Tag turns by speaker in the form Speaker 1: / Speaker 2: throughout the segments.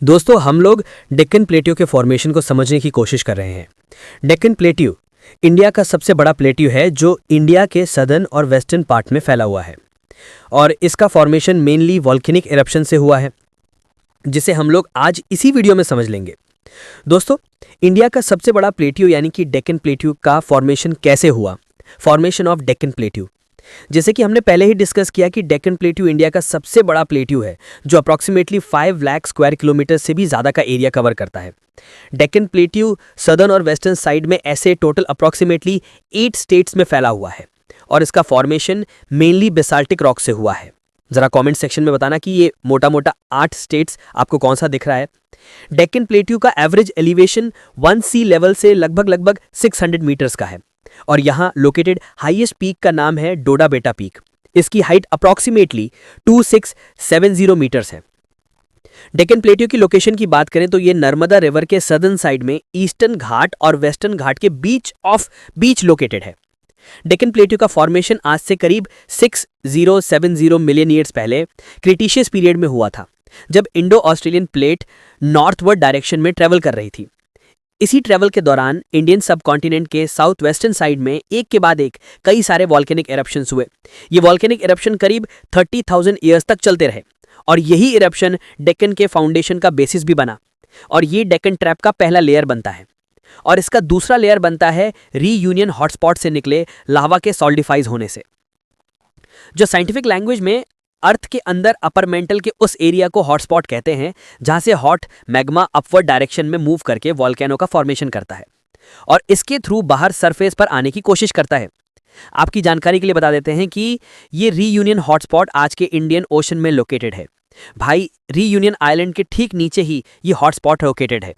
Speaker 1: दोस्तों हम लोग डेक्कन प्लेट्यू के फॉर्मेशन को समझने की कोशिश कर रहे हैं। डेक्कन प्लेट्यू इंडिया का सबसे बड़ा प्लेट्यू है जो इंडिया के सदर्न और वेस्टर्न पार्ट में फैला हुआ है और इसका फॉर्मेशन मेनली वॉल्केनिक इरप्शन से हुआ है, जिसे हम लोग आज इसी वीडियो में समझ लेंगे। दोस्तों, इंडिया का सबसे बड़ा प्लेट्यू यानी कि डेक्कन प्लेट्यू का फॉर्मेशन कैसे हुआ, फॉर्मेशन ऑफ डेक्कन प्लेट्यू। जैसे कि हमने पहले ही डिस्कस किया कि डेक्कन प्लेट्यू इंडिया का सबसे बड़ा प्लेट्यू है जो अप्रॉक्सीमेटली 5 लाख स्क्वायर किलोमीटर से भी ज़्यादा का एरिया कवर करता है। डेक्कन प्लेट्यू सदर्न और वेस्टर्न साइड में ऐसे टोटल अप्रॉक्सीमेटली 8 स्टेट्स में फैला हुआ है और इसका फॉर्मेशन मेनली बेसाल्टिक रॉक से हुआ है। ज़रा कमेंट सेक्शन में बताना कि ये मोटा मोटा 8 स्टेट्स आपको कौन सा दिख रहा है। डेक्कन प्लेट्यू का एवरेज एलिवेशन 1 सी लेवल से लगभग 600 मीटर्स का है और यहाँ लोकेटेड हाईएस्ट पीक का नाम है डोडा बेटा पीक। इसकी हाइट अप्रॉक्सीमेटली 2670 मीटर्स है। डेक्कन प्लेट्यू की लोकेशन की बात करें तो ये नर्मदा रिवर के सदर्न साइड में ईस्टर्न घाट और वेस्टर्न घाट के बीच लोकेटेड है। डेक्कन प्लेट्यू का फॉर्मेशन आज से करीब 6070 मिलियन ईयर्स पहले क्रिटिशियस पीरियड में हुआ था, जब Indo Australian plate northward direction में ट्रेवल कर रही थी। इसी ट्रेवल के दौरान इंडियन सब कॉन्टिनेंट के साउथ वेस्टर्न साइड में एक के बाद एक कई सारे वॉल्केनिक इरप्शंस हुए। ये वॉल्केनिक इरप्शन करीब 30,000 ईयर्स तक चलते रहे और यही इरप्शन डेक्कन के फाउंडेशन का बेसिस भी बना और ये डेक्कन ट्रैप का पहला लेयर बनता है और इसका दूसरा लेयर बनता है रीयूनियन हॉटस्पॉट से निकले लावा के सॉलिडिफाइज होने से, जो साइंटिफिक लैंग्वेज में अर्थ के अंदर अपर मेंटल के उस एरिया को हॉटस्पॉट कहते हैं जहां से हॉट मैग्मा अपवर्ड डायरेक्शन में मूव करके वॉल्केनो का फॉर्मेशन करता है और इसके थ्रू बाहर सरफेस पर आने की कोशिश करता है। आपकी जानकारी के लिए बता देते हैं कि ये रीयूनियन हॉटस्पॉट आज के इंडियन ओशन में लोकेटेड है। भाई, रीयूनियन आइलैंड के ठीक नीचे ही ये हॉटस्पॉट लोकेटेड है।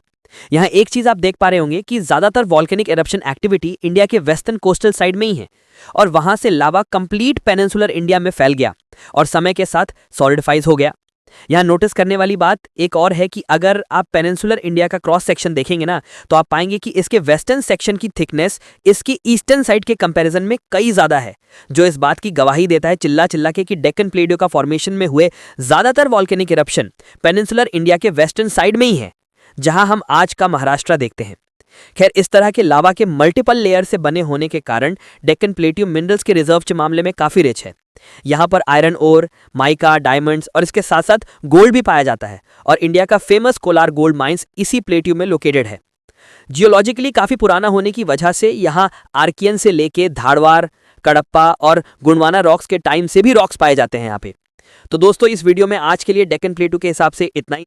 Speaker 1: यहाँ एक चीज आप देख पा रहे होंगे कि ज्यादातर वॉल्केनिक इरप्शन एक्टिविटी इंडिया के वेस्टर्न कोस्टल साइड में ही है और वहां से लावा कंप्लीट पेनिनसुलर इंडिया में फैल गया और समय के साथ सॉलिडिफाइज हो गया। यहाँ नोटिस करने वाली बात एक और है कि अगर आप पेनिनसुलर इंडिया का क्रॉस सेक्शन देखेंगे ना, तो आप पाएंगे कि इसके वेस्टर्न सेक्शन की थिकनेस इसकी ईस्टर्न साइड के कंपैरिजन में कई ज्यादा है, जो इस बात की गवाही देता है चिल्ला चिल्ला के कि डेक्कन प्लेट्यू का फॉर्मेशन में हुए ज्यादातर वॉल्केनिक इरप्शन पेनिनसुलर इंडिया के वेस्टर्न साइड में ही है, जहां हम आज का महाराष्ट्र देखते हैं। खैर, इस तरह के लावा के मल्टीपल लेयर से बने होने के कारण डेक्कन प्लेट्यू मिनरल्स के रिजर्व के मामले में काफी रिच है। यहाँ पर आयरन ओर, माइका, डायमंड्स और इसके साथ साथ गोल्ड भी पाया जाता है और इंडिया का फेमस कोलार गोल्ड माइंस इसी प्लेट्यू में लोकेटेड है। जियोलॉजिकली काफी पुराना होने की वजह से यहाँ आर्कियन से लेके धारवाड़, कडप्पा और गुणवाना रॉक्स के टाइम से भी रॉक्स पाए जाते हैं यहाँ पे। तो दोस्तों, इस वीडियो में आज के लिए डेक्कन प्लेट्यू के हिसाब से इतना ही।